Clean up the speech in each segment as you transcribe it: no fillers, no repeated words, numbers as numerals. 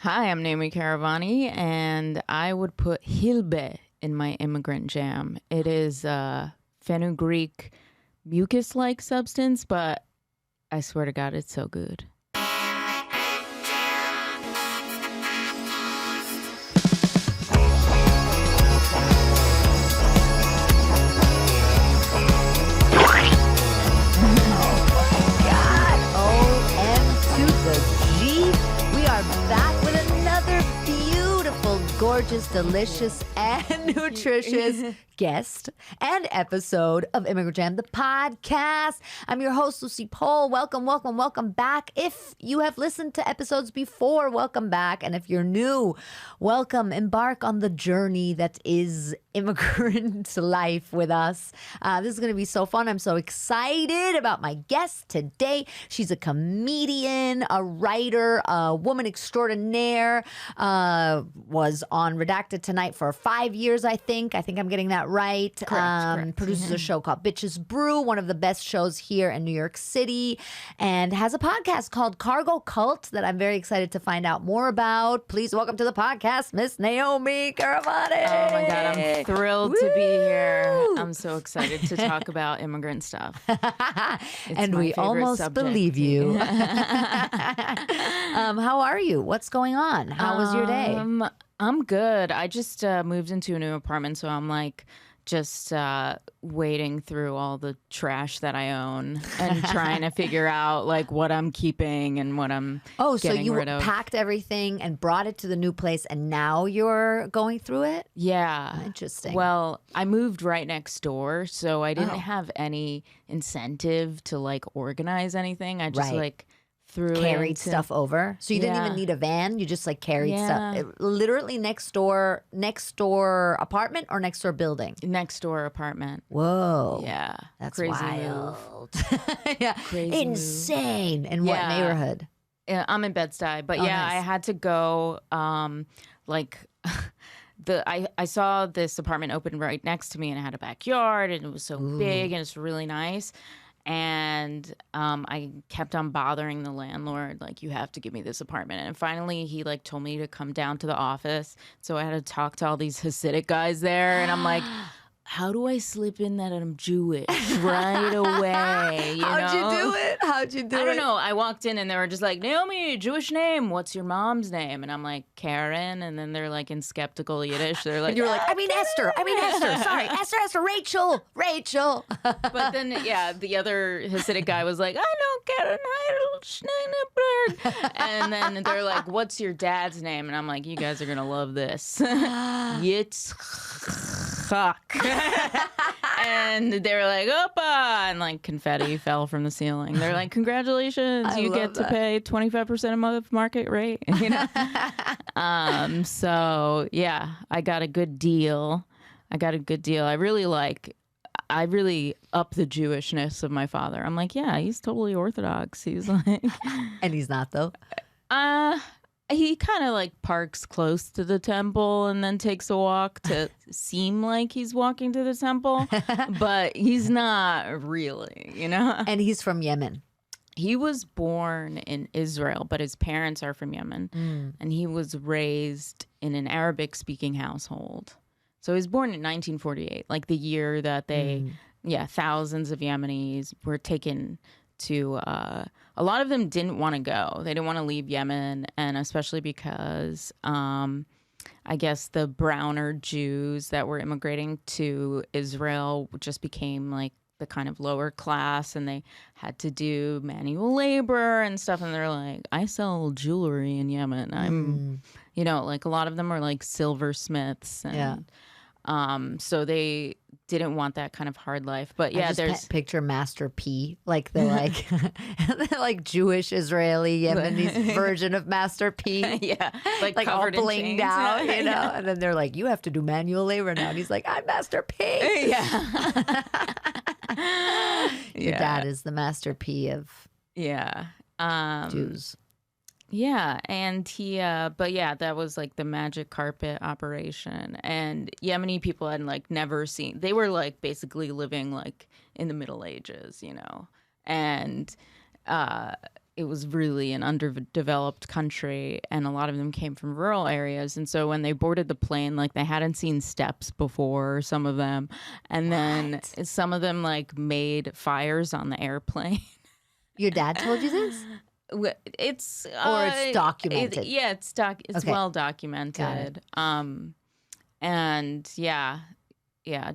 Hi, I'm Naomoi Karavani, and I would put hilbe in my immigrant jam. It is fenugreek mucus-like substance, but I swear to God, it's so good. Gorgeous, delicious, and nutritious guest and episode of Immigrant Jam, the podcast. I'm your host, Lucie Pohl. Welcome, welcome, welcome back. If you have listened to episodes before, welcome back. And if you're new, welcome. Embark on the journey that is immigrant life with us. This is going to be so fun. I'm so excited about my guest today. She's a comedian, a writer, a woman extraordinaire, was on Redacted Tonight for 5 years, I think. I think I'm getting that right. Correct. Produces a show called Bitches Brew, one of the best shows here in New York City, and has a podcast called Cargo Cult that I'm very excited to find out more about. Please welcome to the podcast, Miss Naomoi Karavani. Oh my God, I'm thrilled to be here. I'm so excited to talk about immigrant stuff. And we almost subject. believe you. How are you? What's going on? How was your day? I'm good. I just moved into a new apartment, so I'm like just wading through all the trash that I own and trying to figure out like what I'm keeping and what I'm getting rid of. Packed everything and brought it to the new place, and now you're going through it? Yeah. Interesting. Well, I moved right next door, so I didn't have any incentive to like organize anything. I just like carried stuff over, so you didn't even need a van. You just like carried stuff. Literally next door apartment or next door building. Next door apartment. Whoa, yeah, that's crazy wild. Yeah, crazy insane. Move. In what neighborhood? Yeah, I'm in Bed-Stuy, but nice. I had to go. I saw this apartment open right next to me, and it had a backyard, and it was so big, and it's really nice. And I kept on bothering the landlord, like, you have to give me this apartment. And finally, he like told me to come down to the office. So I had to talk to all these Hasidic guys there. And I'm like, how do I slip in that I'm Jewish right away? How'd you do it? I don't know. I walked in and they were just like, Naomi, Jewish name. What's your mom's name? And I'm like, Karen. And then they're like in skeptical Yiddish. They're like, and you're like, I mean Esther. Sorry, Esther. Rachel. But then, the other Hasidic guy was like, I know Karen Heidelschneidenberg. And then they're like, what's your dad's name? And I'm like, you guys are going to love this. Yitzchak. And they were like, Opa! And like confetti fell from the ceiling. They're like, congratulations, you get to pay 25% of market rate. You know? So yeah, I got a good deal. I really up the Jewishness of my father. I'm like, yeah, he's totally Orthodox. He's like, and he's not though. He kind of like parks close to the temple and then takes a walk to seem like he's walking to the temple, but he's not really, you know? And he's from Yemen. He was born in Israel, but his parents are from Yemen. And he was raised in an Arabic-speaking household. So he was born in 1948, like the year that thousands of Yemenis were taken to a lot of them didn't want to go. They didn't want to leave Yemen, and especially because I guess the browner Jews that were immigrating to Israel just became like the kind of lower class, and they had to do manual labor and stuff. And they're like, I sell jewelry in Yemen. I'm, like a lot of them are like silversmiths. And so they didn't want that kind of hard life. But yeah, there's picture Master P, like the like Jewish Israeli Yemeni version of Master P. Yeah, like all covered in bling chains. down, you know. And then they're like, you have to do manual labor now. And he's like, I'm Master P. Yeah. Your dad is the Master P of Jews. Yeah, and that was like the magic carpet operation. And Yemeni people had like never seen, they were like basically living like in the Middle Ages, you know. And it was really an underdeveloped country, and a lot of them came from rural areas. And so when they boarded the plane, like they hadn't seen steps before, some of them, and then some of them like made fires on the airplane. Your dad told you this? It's or it's documented. It's well documented. And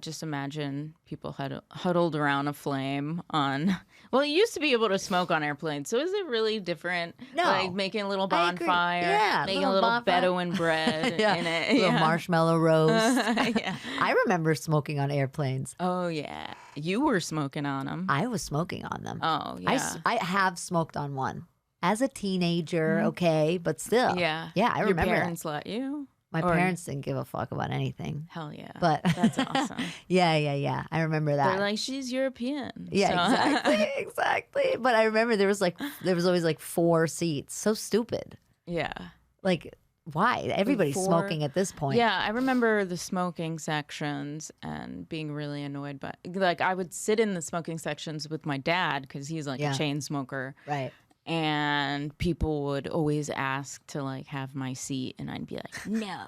just imagine people huddled around a flame on. Well, you used to be able to smoke on airplanes, so is it really different? No, like making a little bonfire, making a little Bedouin bread in it, little marshmallow roast. I remember smoking on airplanes. Oh yeah, you were smoking on them. I was smoking on them. Oh yeah, I have smoked on one as a teenager. Okay, but still, yeah. I remember. Your parents let you. My parents didn't give a fuck about anything. Hell yeah. But that's awesome. Yeah. I remember that. They're like, she's European. Yeah, so. exactly. But I remember there was always like 4 seats. So stupid. Yeah. Like, why? Everybody's smoking at this point. Yeah, I remember the smoking sections and being really annoyed by, like, I would sit in the smoking sections with my dad because he's like a chain smoker. Right. And people would always ask to like have my seat, and I'd be like, no.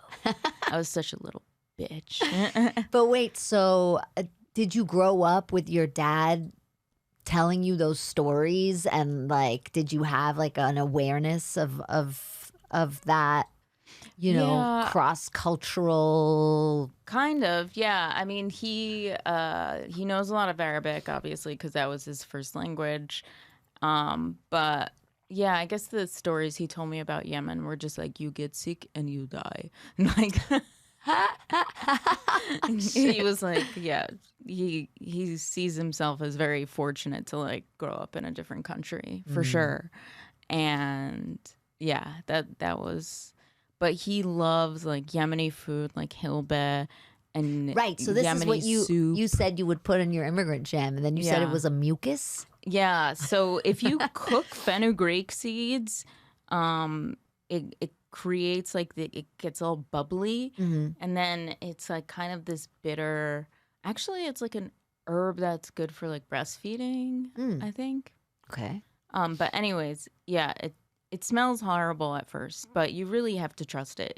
I was such a little bitch. But wait, so did you grow up with your dad telling you those stories, and like, did you have like an awareness of that, cross-cultural? Kind of, yeah. I mean, he knows a lot of Arabic, obviously, because that was his first language. But yeah, I guess the stories he told me about Yemen were just like, you get sick and you die. Like, he was like, yeah, he sees himself as very fortunate to like grow up in a different country for sure. And yeah, that was, but he loves like Yemeni food, like hilbeh. And right, so this Yemeni is what soup. You said you would put in your immigrant jam, and then you said it was a mucus? Yeah, so if you cook fenugreek seeds, it creates like it gets all bubbly, and then it's like kind of this bitter. Actually, it's like an herb that's good for like breastfeeding, I think. Okay. But anyways, yeah, it smells horrible at first, but you really have to trust it.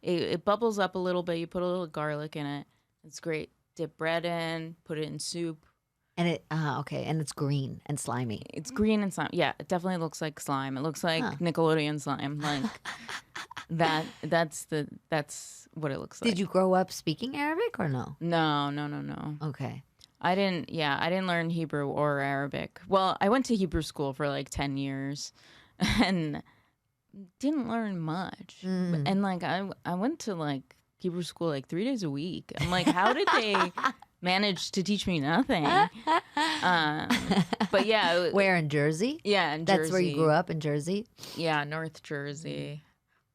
It bubbles up a little bit. You put a little garlic in it. It's great. Dip bread in, put it in soup. And and it's green and slimy. It's green and slime. Yeah, it definitely looks like slime. It looks like Nickelodeon slime. Like that's what it looks like. Did you grow up speaking Arabic or no? No. Okay. I didn't learn Hebrew or Arabic. Well, I went to Hebrew school for like 10 years. And didn't learn much. And like I went to like Hebrew school like 3 days a week. I'm like, how did they manage to teach me nothing? But yeah. Where, in Jersey? Yeah, in Jersey. That's where you grew up, in Jersey? Yeah, North Jersey.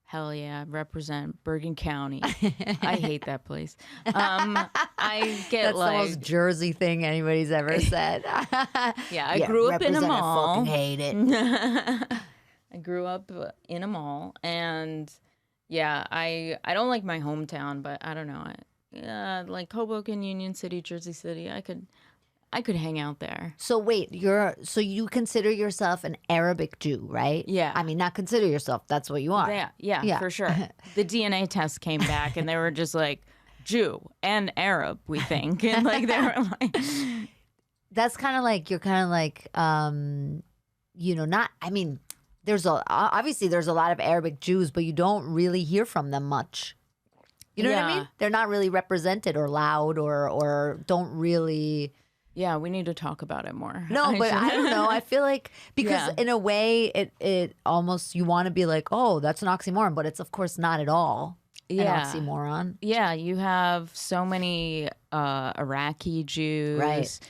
Hell yeah, represent Bergen County. I hate that place. I get That's like the most Jersey thing anybody's ever said. Yeah, I grew up in a mall. I fucking hate it. I grew up in a mall, and yeah, I don't like my hometown, but I don't know. Like Hoboken, Union City, Jersey City, I could hang out there. So wait, so you consider yourself an Arabic Jew, right? Yeah. I mean, not consider yourself. That's what you are. Yeah, for sure. The DNA test came back, and they were just like, Jew and Arab, we think, and like they were like. That's kind of like you're kind of like, not. I mean, obviously there's a lot of Arabic Jews, but you don't really hear from them much. You know what I mean? They're not really represented or loud or don't really. Yeah, we need to talk about it more. No, but I don't know. I feel like because in a way it almost you want to be like, oh, that's an oxymoron, but it's of course not at all an oxymoron. Yeah, you have so many Iraqi Jews, right?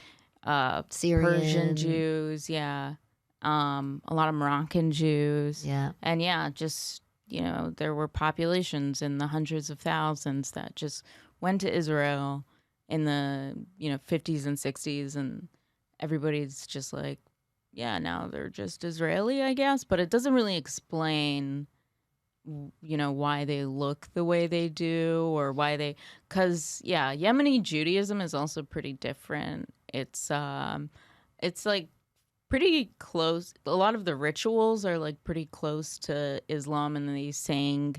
Syrian. Persian Jews, a lot of Moroccan Jews, and just there were populations in the hundreds of thousands that just went to Israel in the 50s and 60s, and everybody's just like, now they're just Israeli, I guess, but it doesn't really explain why they look the way they do or why they, because Yemeni Judaism is also pretty different. It's like pretty close. A lot of the rituals are like pretty close to Islam, and they sang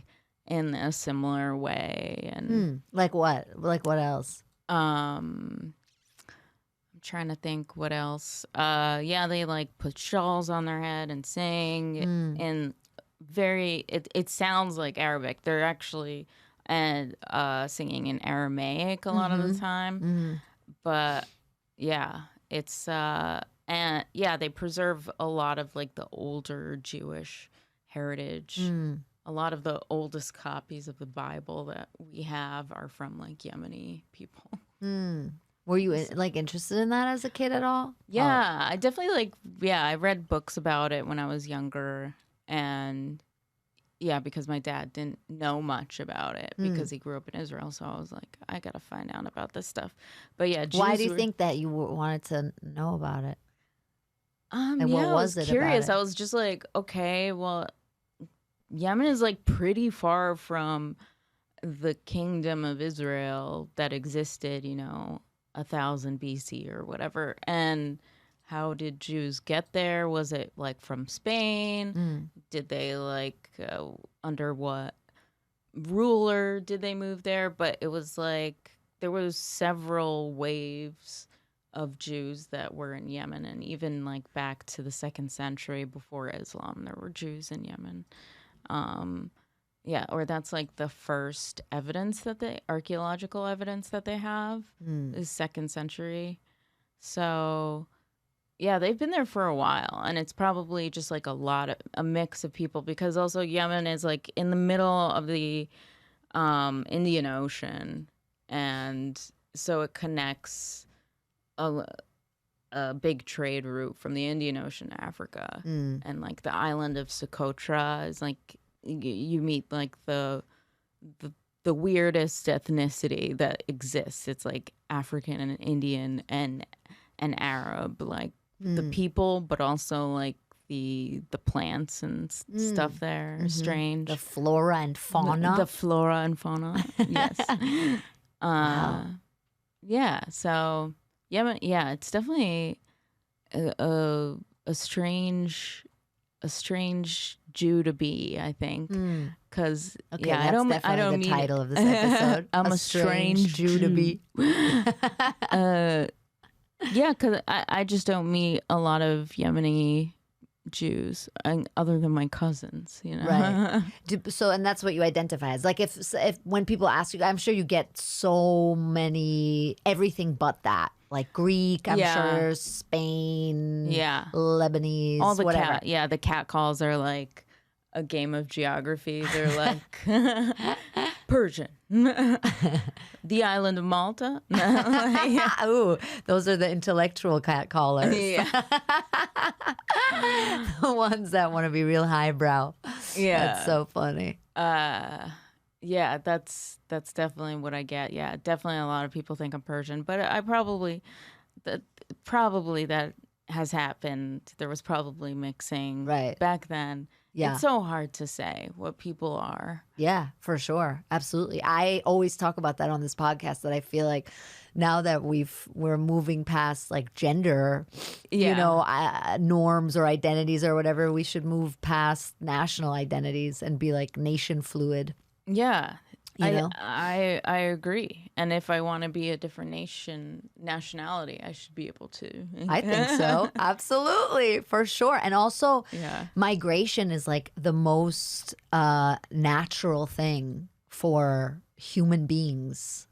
in a similar way. And Like what? Like what else? I'm trying to think what else. Yeah, they like put shawls on their head and sing, and it sounds like Arabic. They're actually singing in Aramaic a lot of the time. But yeah, it's and yeah, they preserve a lot of like the older Jewish heritage. A lot of the oldest copies of the Bible that we have are from like Yemeni people. Were you like interested in that as a kid at all? Yeah, I definitely I read books about it when I was younger, and yeah, because my dad didn't know much about it because he grew up in Israel, so I was like, I gotta find out about this stuff. But yeah, why do you think that you wanted to know about it? And yeah, what I was was it curious. about it? I was just like, okay, well, Yemen is like pretty far from the kingdom of Israel that existed, 1000 BC or whatever. And how did Jews get there? Was it like from Spain? Did they under what ruler did they move there? But it was like there was several waves of Jews that were in Yemen, and even like back to the 2nd century before Islam, there were Jews in Yemen. Yeah, or that's like the first archaeological evidence that they have is 2nd century. So yeah, they've been there for a while, and it's probably just like a mix of people, because also Yemen is like in the middle of the Indian Ocean, and so it connects a big trade route from the Indian Ocean to Africa. And like the island of Socotra is like you meet like the weirdest ethnicity that exists. It's like African and Indian and Arab, like the people, but also like the plants and stuff there are strange. The flora and fauna. The flora and fauna. Yes. Wow. Yeah. So Yemen. Yeah, it's definitely a strange Jew to be, I think, because Okay, yeah, that's I don't the mean title of this episode. I'm a strange Jew to be. Yeah, because I just don't meet a lot of Yemeni Jews other than my cousins, Right. So, and that's what you identify as. Like, if when people ask you, I'm sure you get so many everything but that. Like Greek, I'm sure, Spain, Lebanese, all the whatever. the cat calls are like a game of geography. They're like Persian, the island of Malta. Ooh, those are the intellectual cat callers. Yeah. The ones that want to be real highbrow. Yeah, that's so funny. Yeah, that's definitely what I get. Yeah, definitely a lot of people think I'm Persian, but I probably that has happened. There was probably mixing back then. Yeah. It's so hard to say what people are. Yeah, for sure. Absolutely. I always talk about that on this podcast, that I feel like now that we're moving past like gender, norms or identities or whatever, we should move past national identities and be like nation fluid. Yeah. You know? I agree. And if I want to be a different nationality, I should be able to. I think so. Absolutely. For sure. And also, migration is like the most natural thing for human beings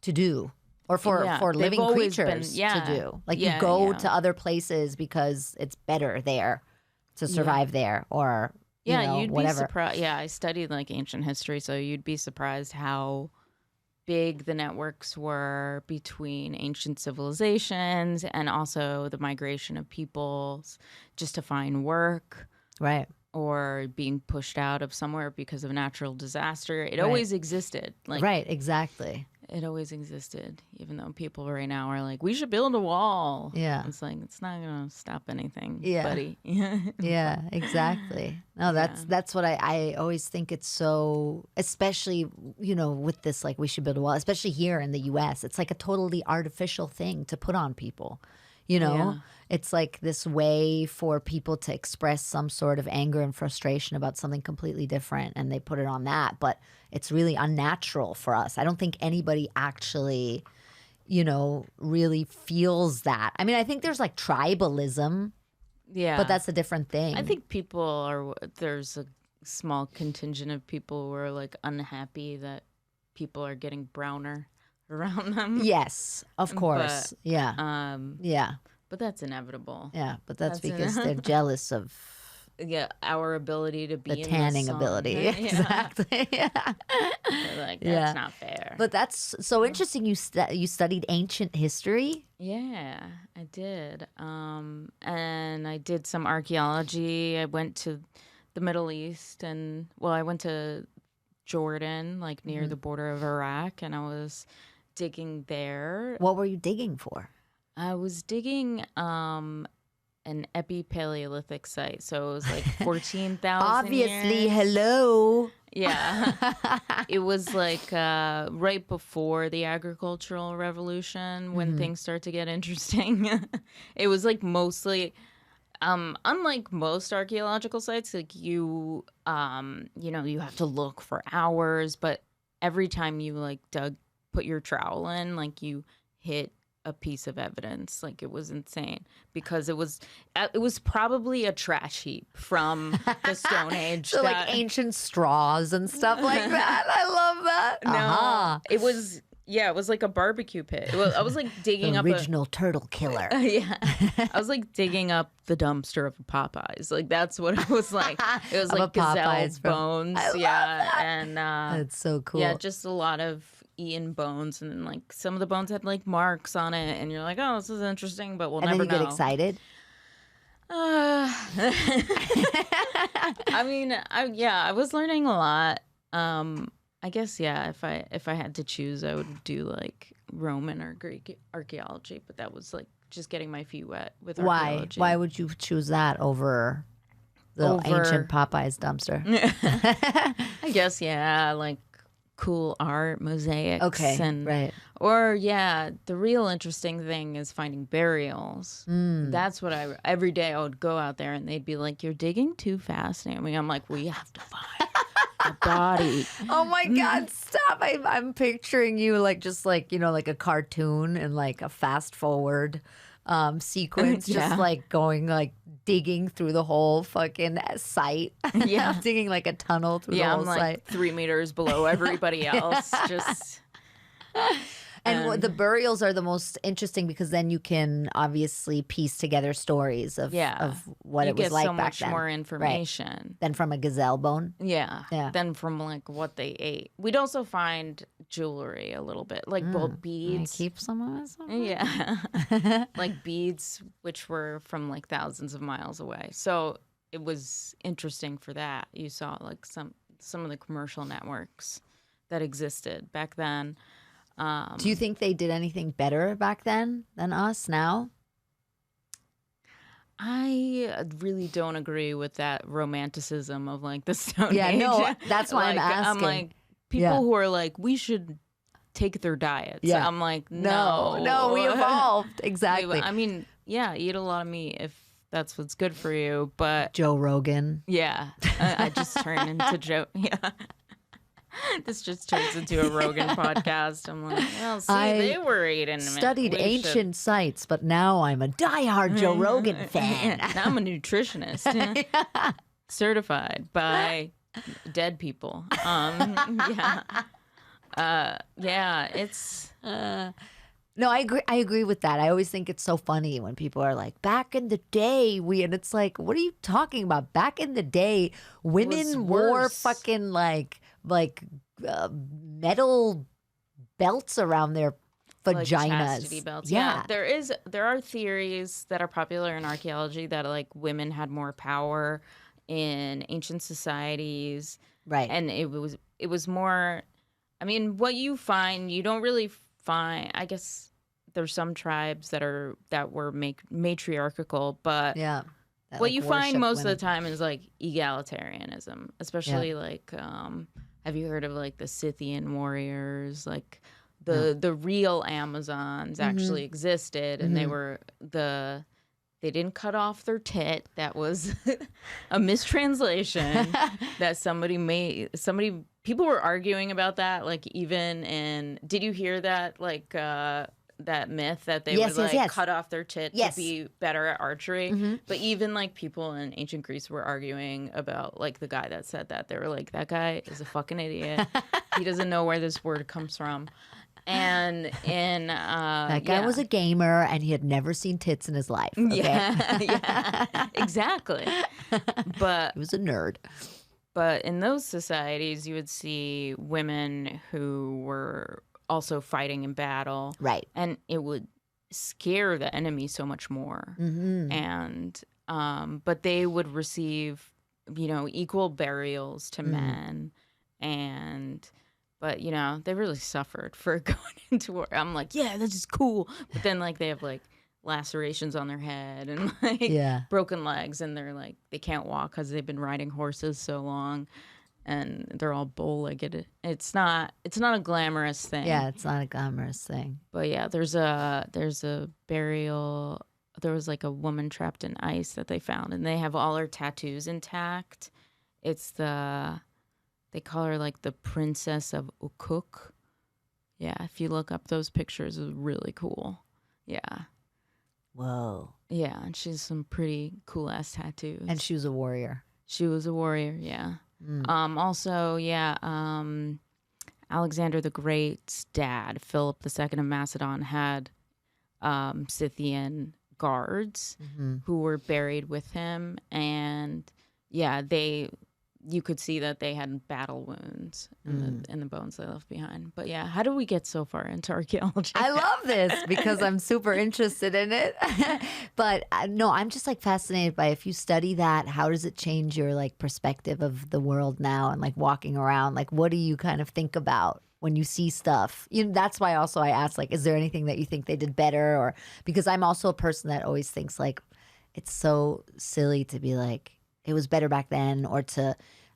to do, or for living creatures to do. Like you go to other places because it's better there to survive there, or you'd whatever. be surprised. Yeah, I studied like ancient history, so you'd be surprised how big the networks were between ancient civilizations and also the migration of peoples just to find work. Right. Or being pushed out of somewhere because of natural disaster. It always existed. Right, exactly. It always existed, even though people right now are like, we should build a wall. Yeah. It's like, it's not going to stop anything, buddy. Yeah, exactly. No, that's what I always think. It's so, especially, with this, like, we should build a wall, especially here in the U.S. It's like a totally artificial thing to put on people. You know, Yeah. it's like this way for people to express some sort of anger and frustration about something completely different, and they put it on that. But it's really unnatural for us. I don't think anybody actually, really feels that. I mean, I think there's like tribalism, Yeah. but that's a different thing. I think there's a small contingent of people who are like unhappy that people are getting browner around them. Yes, of course. Yeah. Yeah. But that's inevitable. Yeah. But that's That's because they're jealous of Yeah, our ability to be the in tanning sun. ability. Yeah. Exactly. Yeah. They're like, that's Yeah. not fair. But that's so interesting. You studied ancient history. Yeah, I did. And I did some archaeology. I went to the Middle East I went to Jordan, like near the border of Iraq, and I was digging there. What were you digging for? I was digging an epi-Paleolithic site, so it was like 14,000 Obviously, years. hello. Yeah. It was like right before the agricultural revolution when things start to get interesting. It was like mostly unlike most archaeological sites, like you have to look for hours, but every time you like put your trowel in, like you hit a piece of evidence. Like it was insane because it was probably a trash heap from the Stone Age. So like ancient straws and stuff like that. I love that. No, it was like a barbecue pit. I was like digging up original turtle killer. Yeah, I was like digging up the dumpster of a Popeyes. Like that's what it was like. It was Of a like gazelle Popeyes bones. I love that. And That's so cool. yeah, just a lot of eaten bones, and then like some of the bones had like marks on it, and you're like, oh, this is interesting, but we'll and never then you know. get excited. I mean, I was learning a lot. I guess if I had to choose, I would do like Roman or Greek archaeology, but that was like just getting my feet wet with archaeology. Why would you choose that over the ancient Popeyes dumpster? I guess like cool art, mosaics. Okay, and right. Or the real interesting thing is finding burials. That's what every day I would go out there and they'd be like, "You're digging too fast, Naomi." I'm like, "We have to find a body." Oh my God, stop. I'm picturing you like just like, like a cartoon and like a fast forward sequence, just like going like digging through the whole fucking site. Yeah. Digging like a tunnel through the whole I'm like site. 3 meters below everybody else. Just And the burials are the most interesting because then you can obviously piece together stories of what it was like back then. You get so much more information. Than from a gazelle bone. Yeah. Yeah. Than from like what they ate. We'd also find jewelry a little bit, like beads. I keep some of it. Yeah. Like beads, which were from like thousands of miles away. So it was interesting for that. You saw like some of the commercial networks that existed back then. Do you think they did anything better back then than us now? I really don't agree with that romanticism of like the Stone Age. Yeah, no, that's why I'm asking. I'm like, people who are like, we should take their diets. Yeah. I'm like, no, we evolved. Exactly. I mean, eat a lot of meat if that's what's good for you. But Joe Rogan. yeah, I just turned into Joe. Yeah. This just turns into a Rogan podcast. I'm like, well, see, they were eating. Studied ancient sites, but now I'm a diehard Joe Rogan fan. Now I'm a nutritionist, certified by dead people. It's. No, I agree with that. I always think it's so funny when people are like, back in the day, and it's like, what are you talking about? Back in the day, women wore fucking like metal belts around their vaginas. Like chastity belts. Yeah. There are theories that are popular in archaeology that like women had more power in ancient societies. Right. And it was more, I mean, what you find, you don't really find, I guess there's some tribes that were matriarchal, but what you find most of the time is like egalitarianism, especially like, have you heard of like the Scythian warriors? Like The real Amazons actually existed, and they didn't cut off their tit. That was a mistranslation that somebody made. People were arguing about that. Like did you hear that? Like that myth that they would cut off their tit to be better at archery. But even like people in ancient Greece were arguing about like the guy that said that. They were like, that guy is a fucking idiot. He doesn't know where this word comes from. And that guy was a gamer and he had never seen tits in his life. Okay? Yeah, exactly. But he was a nerd. But in those societies, you would see women who were also fighting in battle, right? And it would scare the enemy so much more. And but they would receive, equal burials to men, But, they really suffered for going into war. I'm like, yeah, this is cool. But then, like, they have, like, lacerations on their head and, like, broken legs. And they're, like, they can't walk because they've been riding horses so long. And they're all bow-legged. It's not a glamorous thing. Yeah, it's not a glamorous thing. But, yeah, there's a burial. There was, like, a woman trapped in ice that they found. And they have all her tattoos intact. They call her, like, the Princess of Ukuk. Yeah, if you look up those pictures, it's really cool. Yeah. Whoa. Yeah, and she's some pretty cool-ass tattoos. And she was a warrior. She was a warrior, yeah. Also, Alexander the Great's dad, Philip II of Macedon, had Scythian guards who were buried with him. And, yeah, you could see that they had battle wounds in the bones they left behind. But yeah, how do we get so far into archaeology? I love this because I'm super interested in it. But no, I'm just like fascinated by if you study that, how does it change your like perspective of the world now and like walking around? Like, what do you kind of think about when you see stuff? That's why also I asked, like, is there anything that you think they did better? Or because I'm also a person that always thinks like it's so silly to be like, it was better back then, or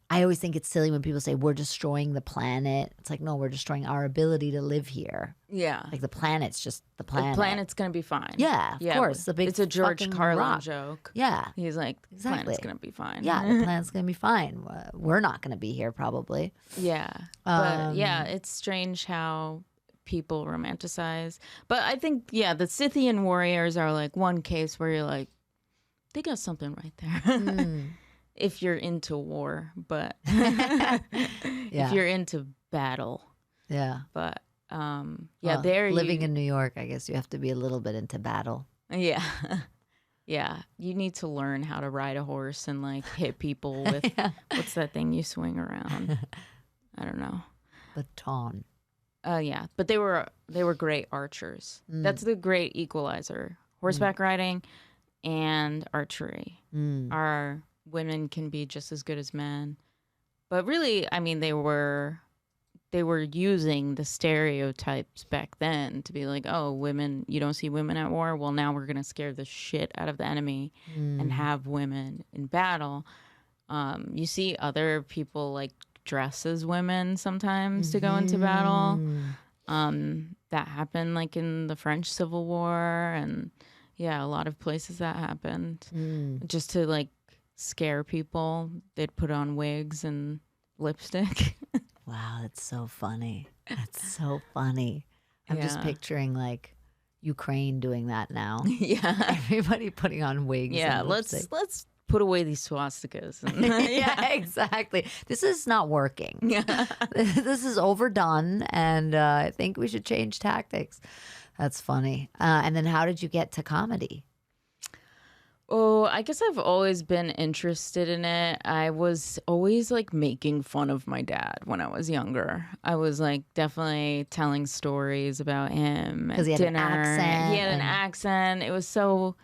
I always think it's silly when people say we're destroying the planet. It's like, no, we're destroying our ability to live here. Yeah. Like the planet's just the planet. The planet's going to be fine. Yeah, of course. It's a George Carlin rock joke. Yeah. He's like, the planet's going to be fine. Yeah, the planet's going to be fine. We're not going to be here probably. Yeah. But yeah, it's strange how people romanticize. But I think, the Scythian warriors are like one case where you're like, they got something right there. If you're into war, but if you're into battle. Yeah. But they're living in New York, I guess you have to be a little bit into battle. Yeah. Yeah. You need to learn how to ride a horse and like hit people with what's that thing you swing around? I don't know. Baton. Yeah. But they were great archers. That's the great equalizer. Horseback riding and archery. Our women can be just as good as men. But really, I mean, they were using the stereotypes back then to be like, oh, women, you don't see women at war? Well, now we're going to scare the shit out of the enemy and have women in battle. You see other people like dress as women sometimes to go into battle. That happened like in the French Civil War, and a lot of places that happened. Just to like scare people, they'd put on wigs and lipstick. Wow, that's so funny. That's so funny. I'm just picturing like Ukraine doing that now. Yeah, everybody putting on wigs. Yeah, and let's put away these swastikas. Yeah, exactly. This is not working. Yeah, this is overdone, and I think we should change tactics. That's funny. And then, how did you get to comedy? Oh, I guess I've always been interested in it. I was always like making fun of my dad when I was younger. I was like definitely telling stories about him at dinner. He had an accent. It was so,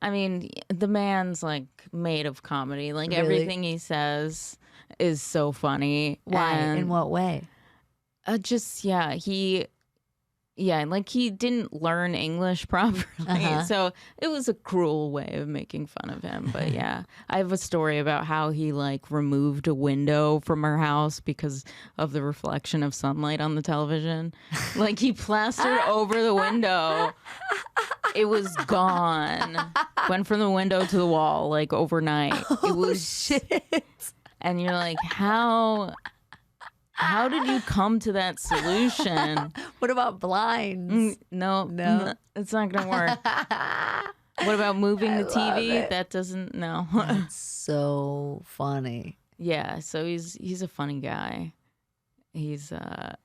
I mean, the man's like made of comedy. Like everything he says is so funny. Why? In what way? He Yeah, like he didn't learn English properly. So it was a cruel way of making fun of him. But yeah, I have a story about how he like removed a window from our house because of the reflection of sunlight on the television. Like he plastered over the window. It was gone. Went from the window to the wall like overnight. It was shit. And you're like, how did you come to that solution? What about blinds? No, it's not gonna work. What about moving the TV? That doesn't. No. That's so funny. Yeah, so he's a funny guy. He's I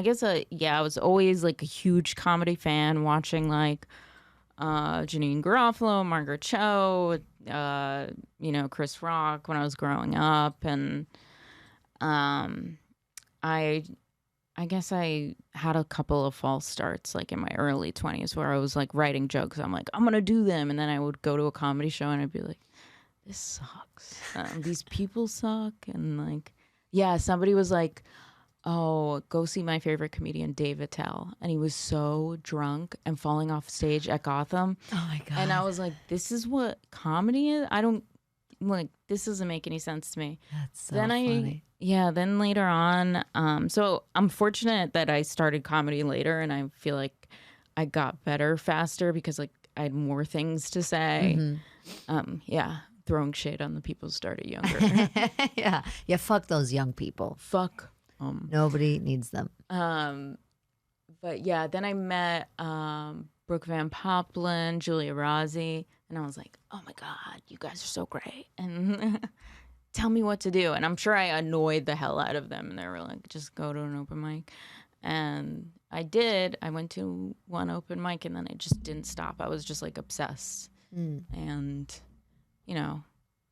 guess I was always like a huge comedy fan, watching like Janine Garofalo, Margaret Cho, Chris Rock when I was growing up, and I guess I had a couple of false starts like in my early 20s where I was like writing jokes. I'm like, I'm gonna do them, and then I would go to a comedy show and I'd be like, this sucks. These people suck, and like, yeah, somebody was like, oh, go see my favorite comedian, Dave Attell, and he was so drunk and falling off stage at Gotham. Oh my god! And I was like, this is what comedy is. I don't like. This doesn't make any sense to me. That's so funny. Then later on, so I'm fortunate that I started comedy later, and I feel like I got better faster because like I had more things to say. Throwing shade on the people who started younger. Yeah, fuck those young people. Fuck. Nobody needs them. But yeah, then I met Brooke Van Poppelen, Julia Rossi, and I was like, oh my God, you guys are so great. And tell me what to do. And I'm sure I annoyed the hell out of them. And they were like, just go to an open mic. And I did. I went to one open mic and then I just didn't stop. I was just like obsessed. And,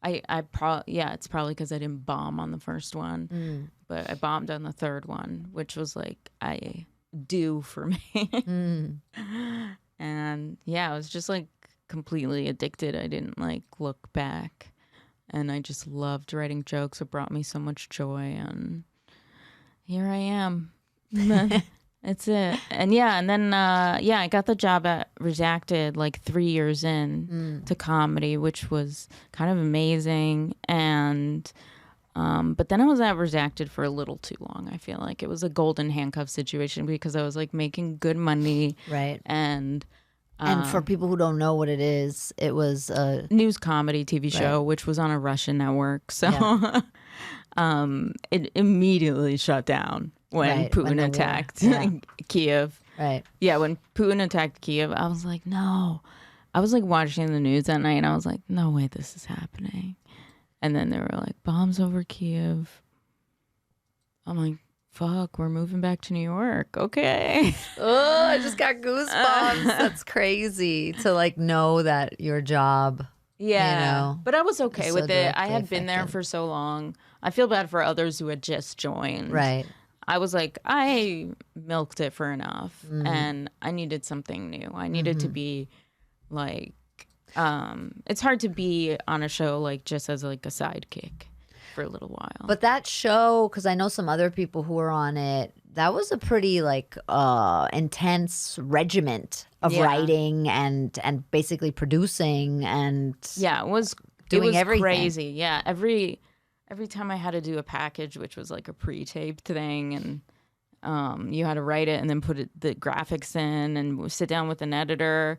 it's probably because I didn't bomb on the first one. But I bombed on the third one, which was like, I do for me. And yeah, I was just like completely addicted. I didn't like look back. And I just loved writing jokes. It brought me so much joy. And here I am. That's it. And then I got the job at Redacted like 3 years in to comedy, which was kind of amazing. And but then I was at Redacted for a little too long. I feel like it was a golden handcuff situation because I was like making good money. Right. And for people who don't know what it is, it was a news comedy TV show, which was on a Russian network. So it immediately shut down when Putin attacked Kiev. Right. Yeah, when Putin attacked Kiev, I was like, no. I was like watching the news that night and I was like, no way this is happening. And then they were like, bombs over Kiev. I'm like, fuck, we're moving back to New York. Okay. Oh, I just got goosebumps. That's crazy to like know that your job. Yeah. But I was okay with it. I had been there affected. for so long. I feel bad for others who had just joined. Right. I was like, I milked it for enough and I needed something new. I needed to be like, it's hard to be on a show like just as like a sidekick for a little while. But that show, because I know some other people who were on it, that was a pretty like intense regiment of writing and basically producing and it was everything. Crazy. Yeah, every time I had to do a package, which was like a pre-taped thing, and you had to write it and then put the graphics in and sit down with an editor.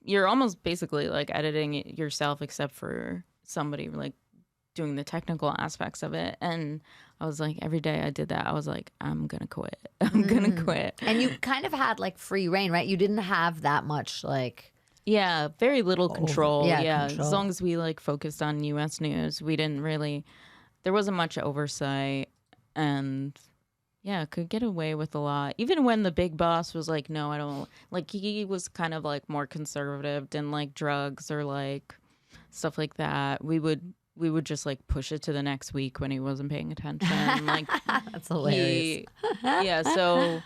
You're almost basically like editing it yourself, except for somebody like doing the technical aspects of it. And I was like, every day I did that, I was like, I'm gonna quit. I'm gonna quit. And you kind of had like free reign, right? You didn't have that much like. Yeah, very little control. Control. As long as we like focused on U.S. news, we didn't really. There wasn't much oversight, and could get away with a lot. Even when the big boss was like, "No, I don't." Like he was kind of like more conservative, didn't like drugs or like stuff like that. We would just like push it to the next week when he wasn't paying attention. Like that's hilarious. So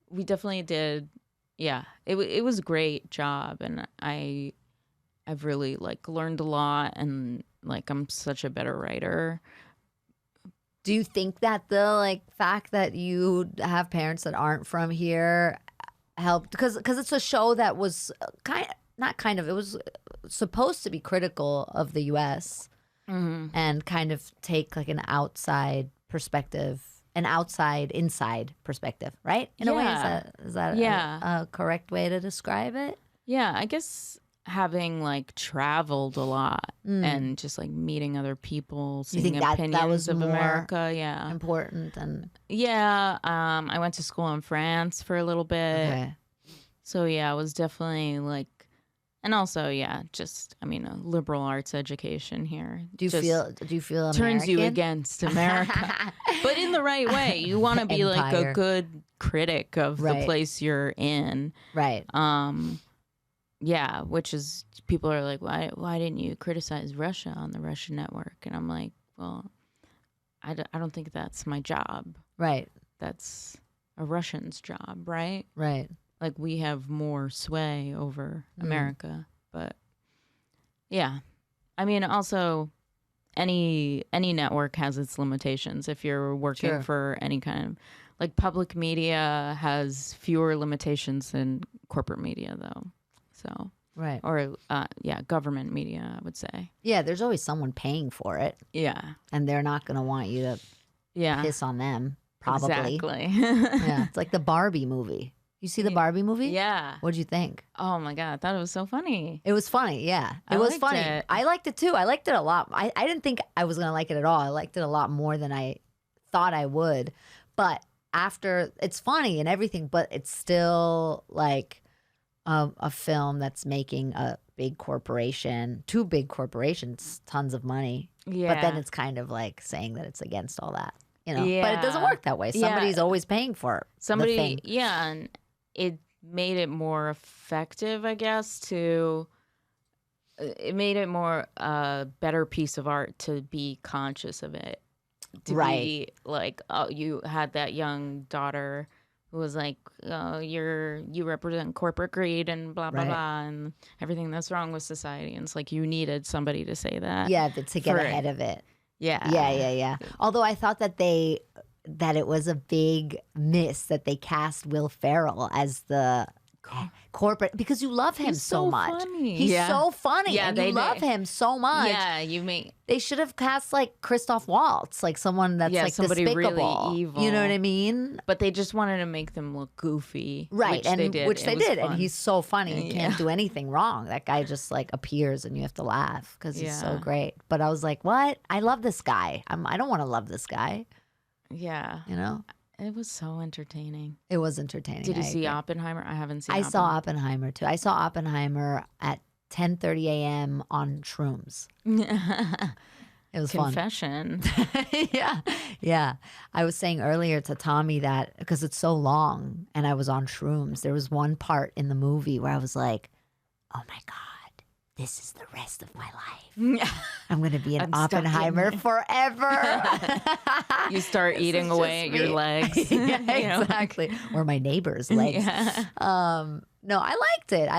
we definitely did. Yeah, it was a great job, and I've really like learned a lot, and like I'm such a better writer Do you think that the like fact that you have parents that aren't from here helped? Because it's a show that was it was supposed to be critical of the U.S. and kind of take like an outside perspective, inside perspective, right? In a way, is that a correct way to describe it? Yeah, I guess having like traveled a lot and just like meeting other people, seeing opinions of America, important. And I went to school in France for a little bit. Okay. So yeah, it was definitely like, and also just a liberal arts education here. Do you feel American? Turns you against America, but in the right way. You want to be like a good critic of the place you're in, right? Yeah, which is, people are like, why didn't you criticize Russia on the Russian network? And I'm like, well, I don't think that's my job. Right. That's a Russian's job, right? Right. Like, we have more sway over America. But yeah, also any network has its limitations. If you're working for any kind of, like, public media has fewer limitations than corporate media, though. So, right. Or, government media, I would say. Yeah, there's always someone paying for it. Yeah. And they're not going to want you to piss on them, probably. Exactly. Yeah, it's like the Barbie movie. You see the Barbie movie? Yeah. What'd you think? Oh, my God. I thought it was so funny. It was funny, yeah. It was funny. I liked it, too. I liked it a lot. I didn't think I was going to like it at all. I liked it a lot more than I thought I would. But after, it's funny and everything, but it's still like a film that's making a big corporation, two big corporations, tons of money. Yeah. But then it's kind of like saying that it's against all that, Yeah. But it doesn't work that way. Somebody's always paying for the thing. Yeah, and it made it more effective, I guess, it made it more a better piece of art to be conscious of it. To be like, oh, you had that young daughter who was like, oh, you represent corporate greed and blah, blah, blah, and everything that's wrong with society. And it's like, you needed somebody to say that. Yeah, to get ahead of it. Yeah. Yeah. Although I thought that it was a big miss that they cast Will Ferrell as the corporate, because you love him so much. Funny. He's so funny, and you love him so much. Yeah, they should have cast like Christoph Waltz, like someone that's like somebody despicable. Really evil. You know what I mean? But they just wanted to make them look goofy, right? Which they did, fun. And he's so funny. He can't do anything wrong. That guy just like appears, and you have to laugh because he's so great. But I was like, what? I love this guy. I don't want to love this guy. Yeah, It was so entertaining. It was entertaining. Did you see Oppenheimer? I haven't seen Oppenheimer. I saw Oppenheimer, too. I saw Oppenheimer at 10:30 a.m. on shrooms. It was Confession. Fun. Yeah. I was saying earlier to Tommy that because it's so long and I was on shrooms, there was one part in the movie where I was like, oh, my God. This is the rest of my life. I'm going to be an Oppenheimer forever. You start eating away at your legs. Exactly. Or my neighbor's legs. No, I liked it.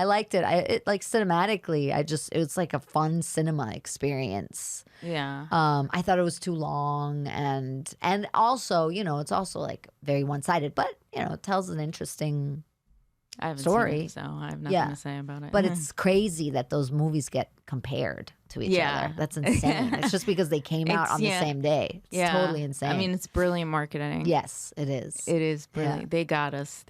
It like cinematically, it was like a fun cinema experience. Yeah. I thought it was too long and also, it's also like very one-sided, but it tells an interesting I haven't story. Seen it, so I have nothing to say about it. But it's crazy that those movies get compared to each other. That's insane. It's just because they came out on the same day. It's totally insane. I mean, it's brilliant marketing. Yes, it is. It is brilliant. Yeah. They got us.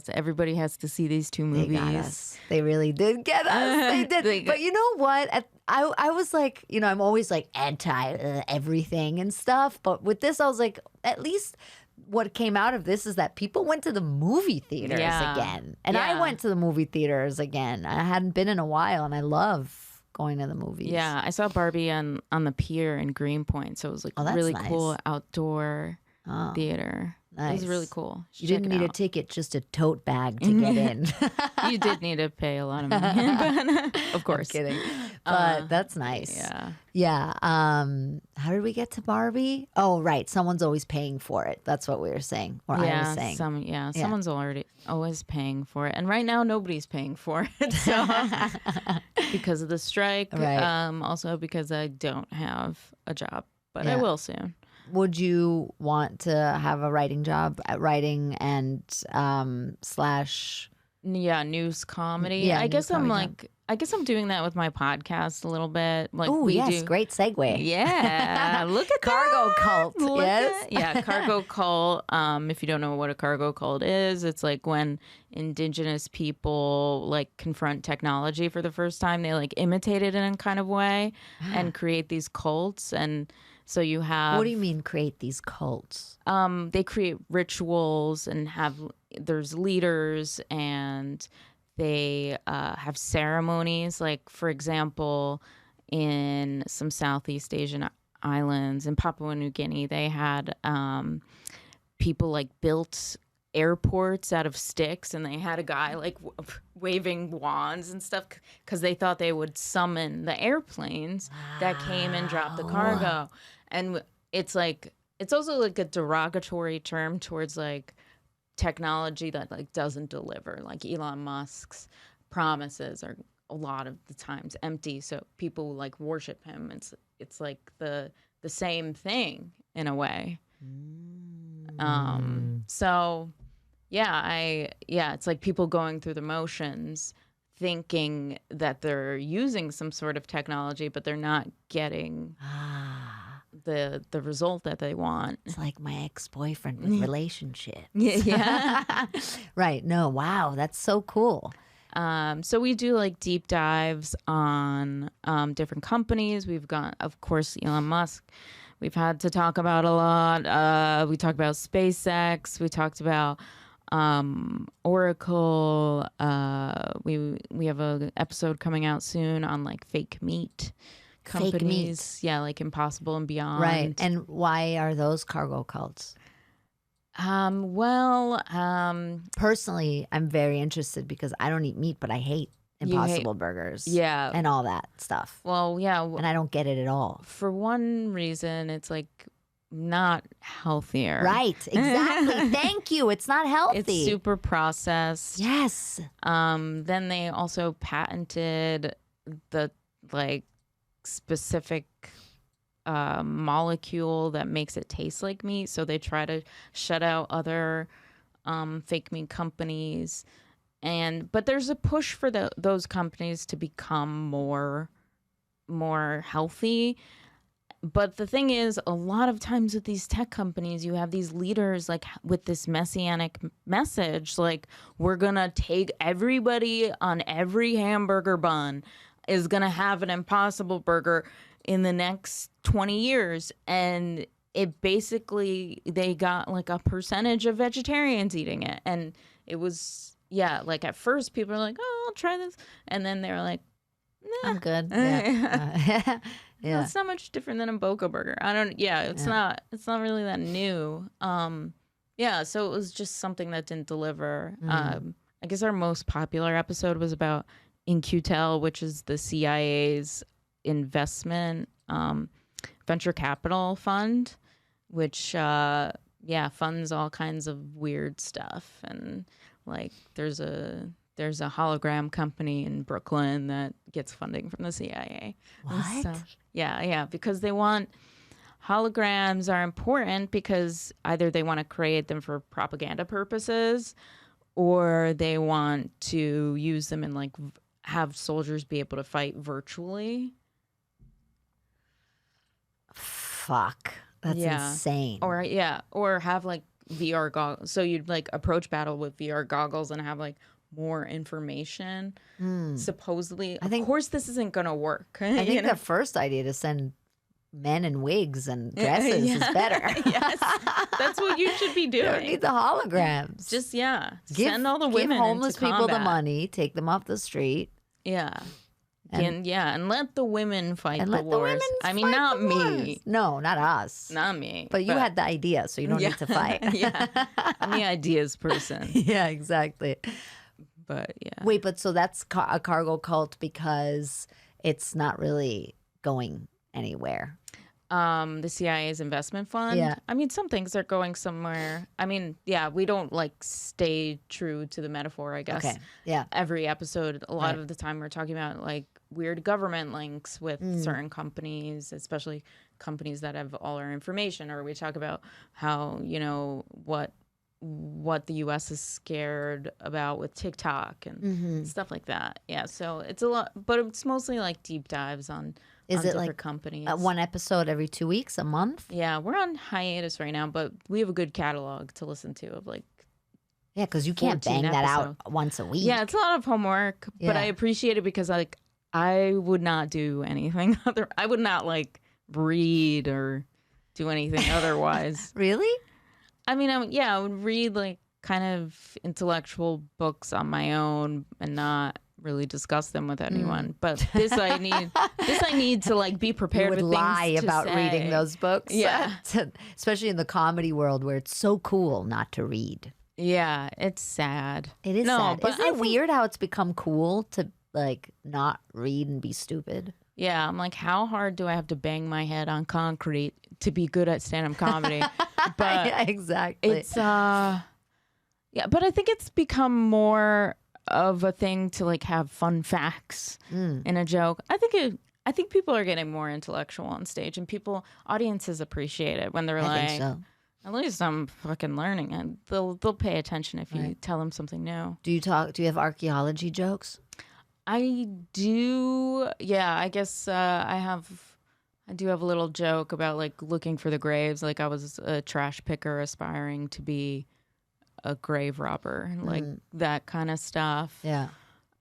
Everybody has to see these two movies. They got us. They really did get us. They did. But you know what? I was like, I'm always like anti everything and stuff. But with this, I was like, at least what came out of this is that people went to the movie theaters again. And I went to the movie theaters again. I hadn't been in a while, and I love going to the movies. Yeah, I saw Barbie on the pier in Greenpoint, so it was like really cool outdoor theater. Nice. It was really cool. You didn't need a ticket, just a tote bag to get in. You did need to pay a lot of money, but of course. I'm kidding. But that's nice. Yeah. How did we get to Barbie? Oh, right. Someone's always paying for it. That's what we were saying. Or I was saying. Someone's always paying for it. And right now, nobody's paying for it. So, because of the strike. Right. Also because I don't have a job, but I will soon. would you want to have a writing job at writing and slash? Yeah, news comedy. Yeah, I news guess I'm comedy like, I guess I'm doing that with my podcast a little bit. Like Oh, we yes, do. great segue. Yeah, look at Cargo that. cult, Look yes. yeah, cargo cult. If you don't know what a cargo cult is, it's like when indigenous people like confront technology for the first time. They like imitate it in a kind of way and create these cults. And so you have. What do you mean create these cults? They create rituals and there's leaders and they have ceremonies. Like, for example, in some Southeast Asian islands, in Papua New Guinea, they had people like built airports out of sticks, and they had a guy like waving wands and stuff because they thought they would summon the airplanes that came and dropped the cargo. And it's like, it's also like a derogatory term towards like technology that like doesn't deliver. Like Elon Musk's promises are a lot of the times empty, so people like worship him. It's like the same thing in a way. So yeah, it's like people going through the motions thinking that they're using some sort of technology, but they're not getting the result that they want. It's like my ex-boyfriend with relationship. Yeah. Right. No, wow, that's so cool. So we do like deep dives on different companies. We've got, of course, Elon Musk. We've had to talk about a lot. We talked about SpaceX. We talked about Oracle. We have an episode coming out soon on like fake meat companies. Yeah, like Impossible and Beyond. Right. And why are those cargo cults? Personally, I'm very interested because I don't eat meat, but I hate Impossible burgers. Yeah. And all that stuff. Well, yeah. And I don't get it at all. For one reason, it's like not healthier. Right. Exactly. Thank you. It's not healthy. It's super processed. Yes. Then they also patented the like specific molecule that makes it taste like meat. So they try to shut out other fake meat companies. But there's a push for those companies to become more healthy. But the thing is, a lot of times with these tech companies, you have these leaders like with this messianic message, like we're gonna take everybody on every hamburger bun is gonna have an Impossible burger in the next 20 years. And it basically, they got like a percentage of vegetarians eating it. And it was, yeah, like at first people were like, oh, I'll try this. And then they were like, nah. I'm good. Yeah. Yeah. It's not much different than a Boca burger. It's not really that new. So it was just something that didn't deliver. I guess our most popular episode was about In-Q-Tel, which is the CIA's investment venture capital fund, which funds all kinds of weird stuff. And like there's a hologram company in Brooklyn that gets funding from the CIA. What? Yeah, because they want holograms are important because either they want to create them for propaganda purposes or they want to use them and like have soldiers be able to fight virtually. Fuck. That's insane. Or have like VR goggles. So you'd like approach battle with VR goggles and have like more information. Supposedly, of course, this isn't gonna work. I think the first idea to send men in wigs and dresses is better. Yes, that's what you should be doing. You don't need the holograms. Just send all the women give homeless into people the combat. money, take them off the street. Yeah. And let the women fight And the let wars. the women I mean, fight not the me. wars. No, not us. Not me. But you had the idea, so you don't need to fight. Yeah. I'm the ideas person. Yeah, exactly. But yeah. Wait, but so that's a cargo cult because it's not really going anywhere. The CIA's investment fund. Yeah. I mean, some things are going somewhere. I mean, yeah, we don't like stay true to the metaphor, I guess. Okay. Yeah. Every episode, a lot of the time we're talking about like weird government links with certain companies, especially companies that have all our information, or we talk about how, you know, what the US is scared about with TikTok and stuff like that. Yeah, so it's a lot, but it's mostly like deep dives on different like companies. one episode every 2 weeks, a month? Yeah, we're on hiatus right now, but we have a good catalog to listen to of like Yeah, because you can't 14 bang that episodes. out once a week. Yeah, it's a lot of homework, but Yeah. I appreciate it because like I would not do anything other. I would not like read or do anything otherwise. Really? I mean, I would read like kind of intellectual books on my own and not really discuss them with anyone. But this I need to like be You prepared would with lie things to about say. reading those books. Yeah. Especially in the comedy world where it's so cool not to read. Yeah, it's sad. It is No, sad. but Isn't I it think- weird how it's become cool to like not read and be stupid? Yeah, I'm like, how hard do I have to bang my head on concrete to be good at stand-up comedy? But yeah, exactly. it's yeah, but I think it's become more of a thing to like have fun facts in a joke. I think people are getting more intellectual on stage, and audiences appreciate it when they're I like, think so. at least I'm fucking learning, and they'll pay attention if you tell them something new. Do you have archaeology jokes? I do. Yeah, I guess I do have a little joke about like looking for the graves. Like I was a trash picker aspiring to be a grave robber, like that kind of stuff. Yeah.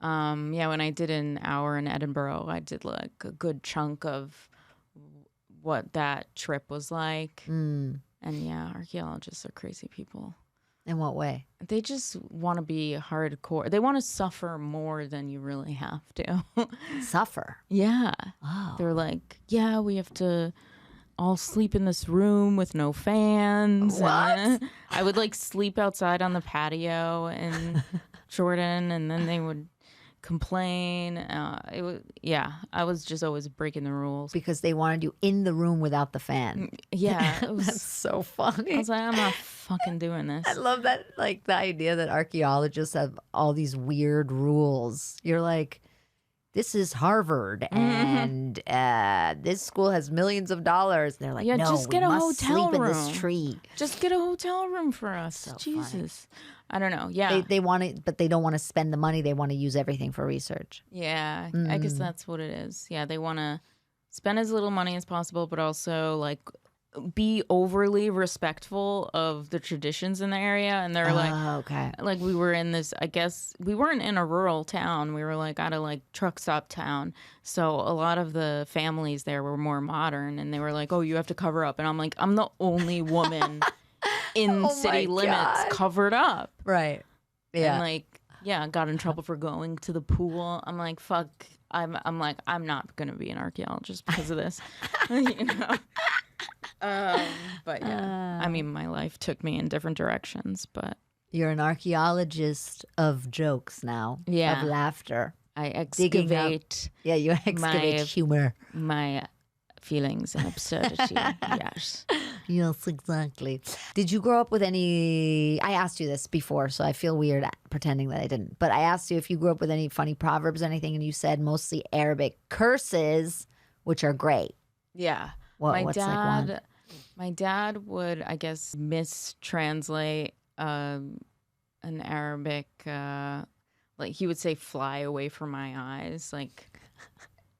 Yeah, when I did an hour in Edinburgh, I did like a good chunk of what that trip was like. And yeah, archaeologists are crazy people. In what way? They just want to be hardcore. They want to suffer more than you really have to. Suffer. Yeah. Oh. They're like, yeah, we have to all sleep in this room with no fans. What? I would like sleep outside on the patio in Jordan, and then they would complain. I was just always breaking the rules. Because they wanted you in the room without the fan. Yeah, it was. That's so funny. I was like, I'm not fucking doing this. I love that, like the idea that archaeologists have all these weird rules. You're like, this is Harvard, and this school has millions of dollars. And they're like, Yeah, no, just we get a must hotel sleep in room. this tree. Just get a hotel room for us. So Jesus. I don't know. Yeah. They want it, but they don't want to spend the money. They want to use everything for research. Yeah. I guess that's what it is. Yeah. They want to spend as little money as possible, but also like be overly respectful of the traditions in the area. And they're Okay. like we were in this, I guess we weren't in a rural town. We were like at a like truck stop town. So a lot of the families there were more modern, and they were like, oh, you have to cover up. And I'm like, I'm the only woman in Oh city my limits God. covered up. Right. Yeah. And like, yeah, got in trouble for going to the pool. I'm like, fuck. I'm like, I'm not gonna be an archaeologist because of this. You know. But yeah, I mean, my life took me in different directions, but You're an archaeologist of jokes now. Yeah. Of laughter. I Digging up. excavate Yeah, you excavate humor. my feelings and absurdity. Yes. Yes, exactly. Did you grow up with any? I asked you this before, so I feel weird pretending that I didn't. But I asked you if you grew up with any funny proverbs or anything, and you said mostly Arabic curses, which are great. Yeah. What's like one? My dad would, I guess, mistranslate an Arabic, like he would say "fly away from my eyes," like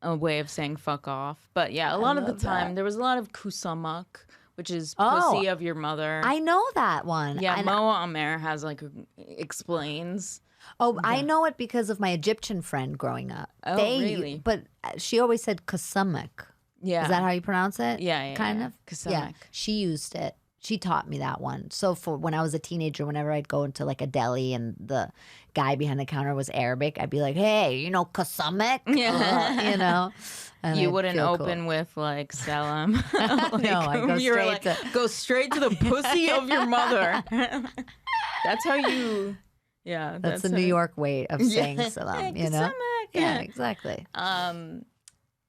a way of saying "fuck off." But yeah, a lot of the love time that. there was a lot of kusamak, which is Oh, pussy of your mother. I know that one. Yeah, And- Mo Amer has like explains. Oh, I know it because of my Egyptian friend growing up. Oh, really? But she always said kasamak. Yeah, Is that how you pronounce it? Yeah, kind yeah. of. Yeah, Kasamak. she used it. She taught me that one. So for when I was a teenager, whenever I'd go into like a deli and the guy behind the counter was Arabic, I'd be like, "Hey, you know kasamak?" Yeah. You know. And You I'd wouldn't feel open with like Salam. Like, No, I go you were straight like, to- go straight to the pussy of your mother. That's how you. Yeah, That's the how- New York way of saying salam. You know. Kasamak, Yeah, exactly.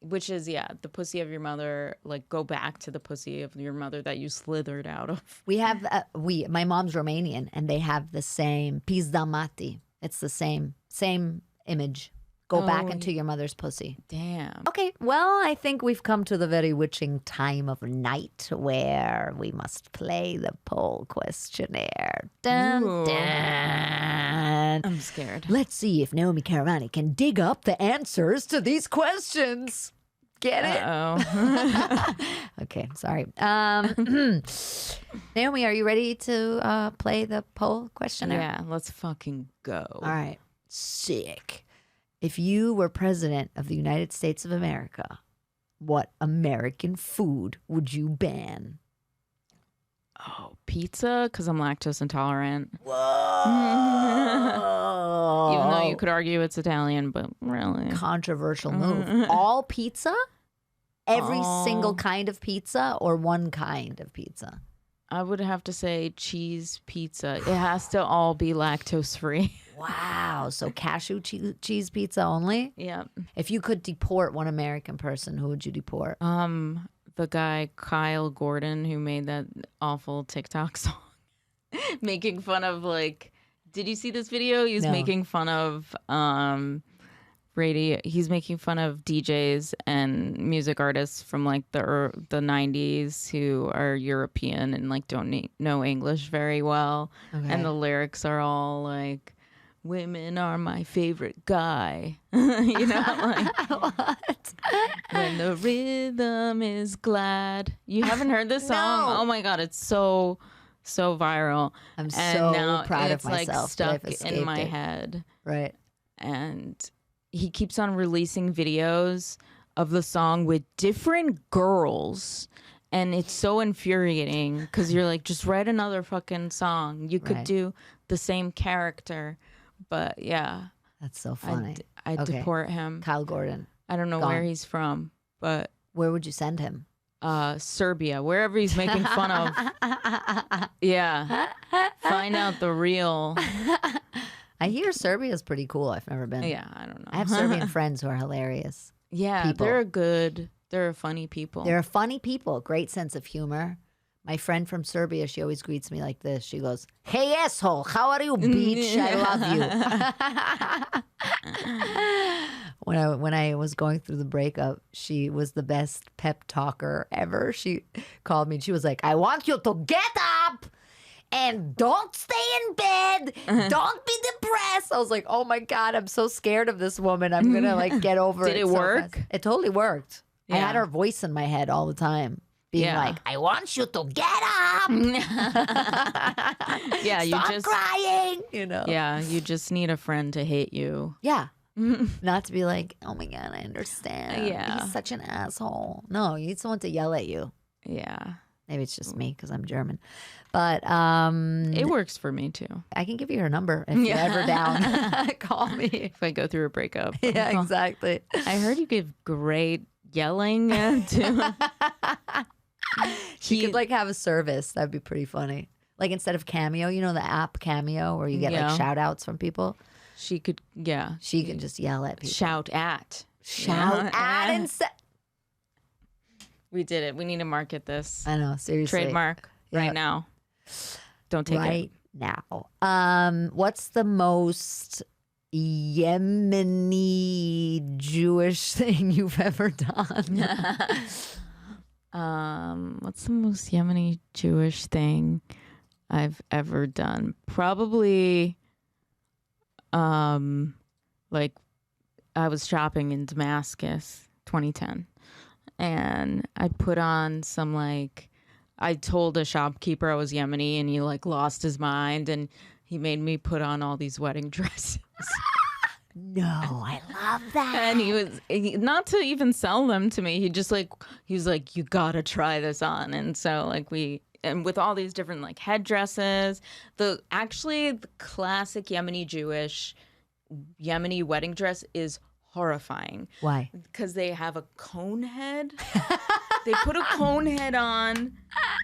Which is the pussy of your mother. Like go back to the pussy of your mother that you slithered out of. We have my mom's Romanian, and they have the same pizdamati. It's the same image. Go back into your mother's pussy. Damn. Okay, well, I think we've come to the very witching time of night where we must play the poll questionnaire. Dun, Ooh. dun. I'm scared. Let's see if Naomoi Karavani can dig up the answers to these questions. Get it? Uh-oh. Okay, sorry. Naomi, are you ready to play the poll questionnaire? Yeah, let's fucking go. All right. Sick. If you were president of the United States of America, what American food would you ban? Oh, pizza, because I'm lactose intolerant. Whoa. Even though you could argue it's Italian, but really. Controversial move. All pizza? Every single kind of pizza or one kind of pizza? I would have to say cheese pizza. It has to all be lactose free. Wow. So cashew cheese pizza only? Yeah. If you could deport one American person, who would you deport? The guy Kyle Gordon who made that awful TikTok song making fun of did you see this video? He's No. making fun of radio. He's making fun of DJs and music artists from the 90s who are European and don't know English very well. Okay. And the lyrics are all like, women are my favorite guy. You know, What? when the rhythm is glad. You haven't heard this song? No. Oh my God, it's so viral. I'm And so now proud of it's myself. that stuck I've in escaped my it. head. Right. And he keeps on releasing videos of the song with different girls. And it's so infuriating because you're like, just write another fucking song. You could Right. do the same character. But yeah, That's so funny. I'd Okay. deport him. Kyle Gordon. I don't know Gone. where he's from, but Where would you send him? Serbia, wherever he's making fun of. Yeah. Find out the real. I hear Serbia's pretty cool. I've never been. Yeah, I don't know. I have Serbian friends who are hilarious. Yeah, people. they're funny people. They're funny people, great sense of humor. My friend from Serbia, she always greets me like this. She goes, "Hey asshole, how are you, bitch? I love you." When I was going through the breakup, she was the best pep talker ever. She called me and she was like, "I want you to get up and don't stay in bed. Don't be depressed." I was like, "Oh my God, I'm so scared of this woman. I'm gonna get over it." Did it so work? fast." It totally worked. I Yeah. had her voice in my head all the time. Being Yeah. like, "I want you to get up. Yeah, you Stop just crying." Yeah, you just need a friend to hate you. Yeah. Not to be like, "Oh my God, I understand. Yeah. He's such an asshole." No, you need someone to yell at you. Yeah. Maybe it's just me because I'm German. But It works for me too. I can give you her number if you're ever down. Call me. If I go through a breakup. Yeah, exactly. I heard you give great yelling to She could have a service. That'd be pretty funny. Like instead of Cameo, the app Cameo where you get Yeah. shout outs from people. she could She can just yell at people. shout at. Shout at and We did it. We need to market this. I know, seriously. Trademark Yeah. right now. Don't take Right now. What's the most Yemeni-Jewish thing you've ever done? What's the most Yemeni-Jewish thing I've ever done? Probably, I was shopping in Damascus, 2010, and I put on some I told a shopkeeper I was Yemeni, and he lost his mind, and he made me put on all these wedding dresses. No, I love that. And he was not to even sell them to me. He just he was like, "You gotta try this on." And so and with all these different headdresses, the classic Yemeni-Jewish Yemeni wedding dress is horrifying. Why? Because they have a cone head. They put a cone head on,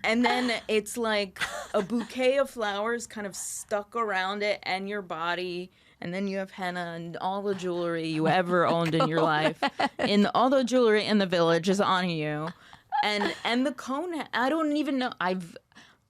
and then it's like a bouquet of flowers kind of stuck around it and your body. And then you have henna and all the jewelry you ever owned in your life. All the jewelry in the village is on you. And the cone, I don't even know.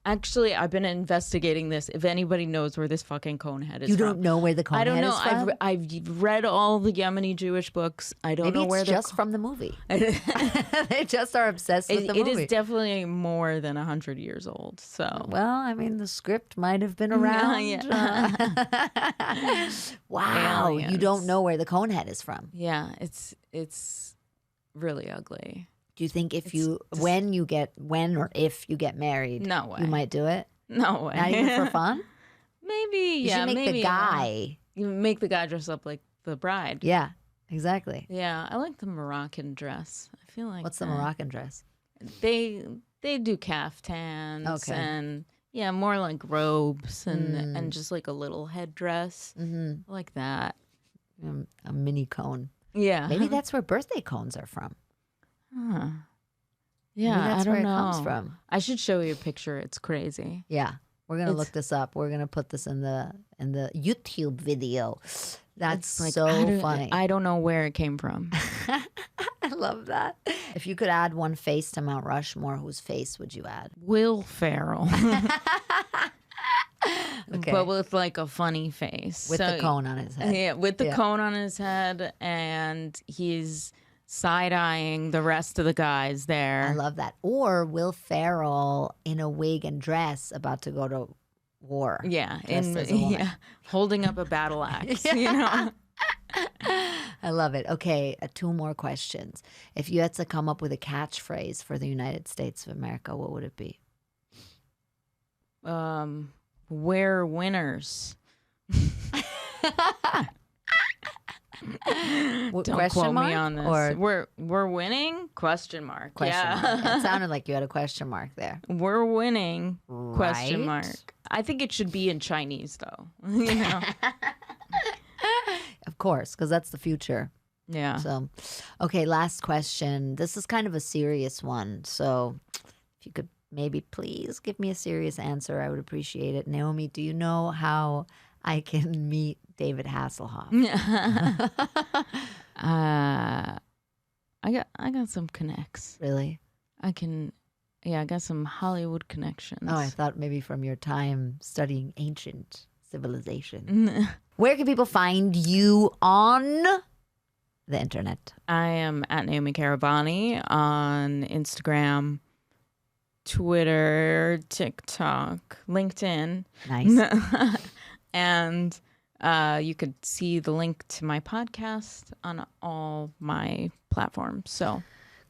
Actually, I've been investigating this. If anybody knows where this fucking conehead is You from. don't know where the conehead I don't know. is from? I've read all the Yemeni-Jewish books. I don't Maybe know where it's they're just from the movie. They just are obsessed with the movie. It is definitely more than 100 years old. So Well, I mean, the script might have been around. Yeah. Wow, you Aliens. don't know where the conehead is from. Yeah, it's really ugly. Do you think if when or if you get married, No way. you might do it? No way. Not even for fun? Maybe, You yeah. should make maybe the guy. You make the guy dress up like the bride. Yeah, exactly. Yeah, I like the Moroccan dress. I feel like What's the Moroccan dress? They do caftans Okay. and yeah, more like robes and just like a little headdress. I like that. A mini cone. Yeah. Maybe that's where birthday cones are from. Huh. Maybe Yeah, that's I don't where it know. comes from. I should show you a picture. It's crazy. Yeah, we're gonna look this up. We're gonna put this in the YouTube video. That's Like, so funny. I don't know where it came from. I love that. If you could add one face to Mount Rushmore, whose face would you add? Will Ferrell. Okay. But with like a funny face. With the cone on his head. Yeah, with the Yeah. cone on his head, and he's side-eyeing the rest of the guys there. I love that. Or Will Ferrell in a wig and dress about to go to war. Yeah, Dressed as a woman. holding up a battle axe, you know? I love it. Okay, 2 more questions. If you had to come up with a catchphrase for the United States of America, what would it be? We're winners. Don't question quote mark? me on this. Or We're winning? Question mark. question yeah. mark? It sounded like you had a question mark there. We're winning? Question Right? mark. I think it should be in Chinese though. You know? Of course, because that's the future. Yeah. So, okay, last question. This is kind of a serious one. So, if you could maybe please give me a serious answer, I would appreciate it. Naomi, do you know how I can meet David Hasselhoff? I got some connects. Really? I got some Hollywood connections. Oh, I thought maybe from your time studying ancient civilization. Where can people find you on the internet? I am at Naomoi Karavani on Instagram, Twitter, TikTok, LinkedIn. Nice. And you could see the link to my podcast on all my platforms. So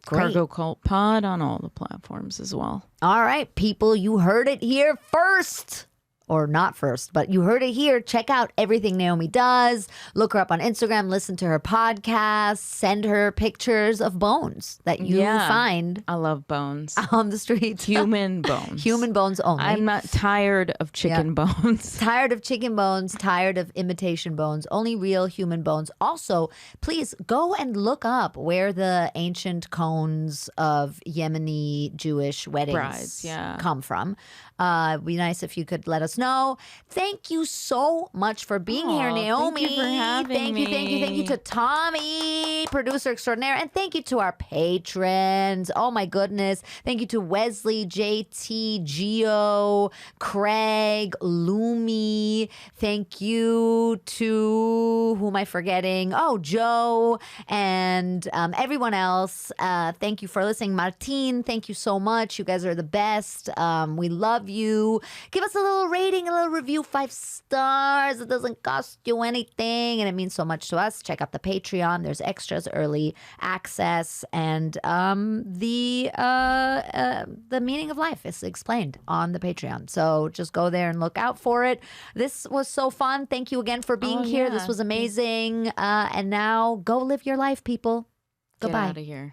Great. Cargo Cult Pod on all the platforms as well. All right, people, you heard it here first. Or not first, but you heard it here. Check out everything Naomi does. Look her up on Instagram, listen to her podcast, send her pictures of bones that you find I love bones. on the streets. Human bones. Human bones only. I'm not tired of chicken bones. Tired of chicken bones, tired of imitation bones, only real human bones. Also, please go and look up where the ancient cones of Yemeni-Jewish weddings Brides, come from. It'd be nice if you could let us know. Thank you so much for being here, Naomi. Thank you for having me. Thank you to Tommy, producer extraordinaire, and thank you to our patrons. Oh my goodness. Thank you to Wesley, JT, Gio, Craig, Lumi. Thank you to, who am I forgetting? Oh, Joe and everyone else. Thank you for listening. Martin, thank you so much. You guys are the best. We love you. Give us a little rating, a little review, 5 stars. It doesn't cost you anything, and it means so much to us. Check out the Patreon. There's extras, early access, and the meaning of life is explained on the Patreon. So just go there and look out for it. This was so fun. Thank you again for being here. This was amazing. And now go live your life, people. Goodbye. Get out of here.